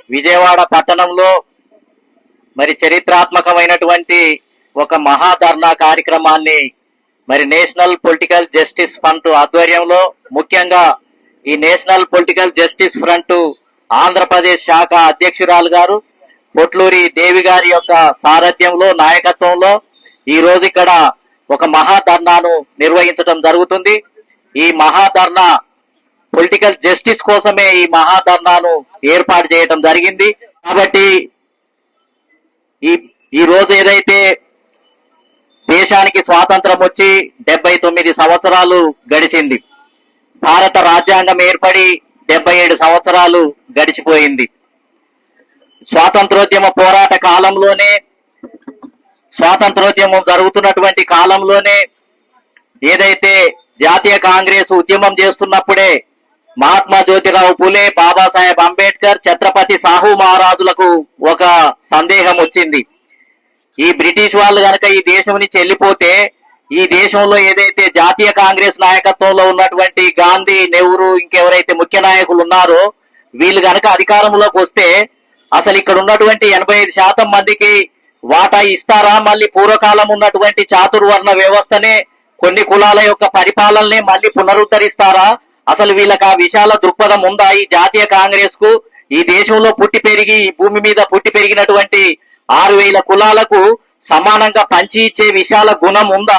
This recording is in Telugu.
విజయవాడ పట్టణంలో మరి చరిత్రాత్మకమైనటువంటి ఒక మహాధర్నా కార్యక్రమాన్ని మరి నేషనల్ పొలిటికల్ జస్టిస్ ఫ్రంట్ ఆధ్వర్యంలో, ముఖ్యంగా ఈ national political justice front Andhra Pradesh శాఖ అధ్యక్షురాలు గారు పొట్లూరి దేవి గారి యొక్క సారథ్యంలో, నాయకత్వంలో ఈ రోజు ఇక్కడ ఒక మహాధర్నాను నిర్వహించడం జరుగుతుంది. ఈ మహాధర్నా పొలిటికల్ జస్టిస్ కోసమే ఈ మహాధర్నాను ఏర్పాటు చేయడం జరిగింది. కాబట్టి ఈ రోజు ఏదైతే దేశానికి స్వాతంత్రం వచ్చి 79 సంవత్సరాలు గడిచింది, భారత రాజ్యాంగం ఏర్పడి 77 సంవత్సరాలు గడిచిపోయింది. స్వాతంత్రోద్యమ పోరాట కాలంలోనే, స్వాతంత్రోద్యమం జరుగుతున్నటువంటి కాలంలోనే ఏదైతే జాతీయ కాంగ్రెస్ ఉద్యమం చేస్తున్నప్పుడే మహాత్మా జ్యోతిరావు పూలే, బాబాసాహెబ్ అంబేద్కర్, ఛత్రపతి సాహు మహారాజులకు ఒక సందేహం వచ్చింది. ఈ బ్రిటిష్ వాళ్ళు గనక ఈ దేశం నుంచి వెళ్ళిపోతే ఈ దేశంలో ఏదైతే జాతీయ కాంగ్రెస్ నాయకత్వంలో ఉన్నటువంటి గాంధీ, నెహ్రూ, ఇంకెవరైతే ముఖ్య నాయకులు ఉన్నారో వీళ్ళు గనక అధికారంలోకి వస్తే అసలు ఇక్కడ ఉన్నటువంటి 85% మందికి వాటా ఇస్తారా? మళ్ళీ పూర్వకాలం ఉన్నటువంటి చాతుర్వర్ణ వ్యవస్థనే, కొన్ని కులాల యొక్క పరిపాలననే మళ్ళీ పునరుద్ధరిస్తారా? అసలు వీళ్ళకి ఆ విశాల దృక్పథం ఉందా? ఈ జాతీయ కాంగ్రెస్ కు ఈ దేశంలో పుట్టి పెరిగి, ఈ భూమి మీద పుట్టి పెరిగినటువంటి 6000 కులాలకు సమానంగా పంచి ఇచ్చే విశాల గుణం ఉందా?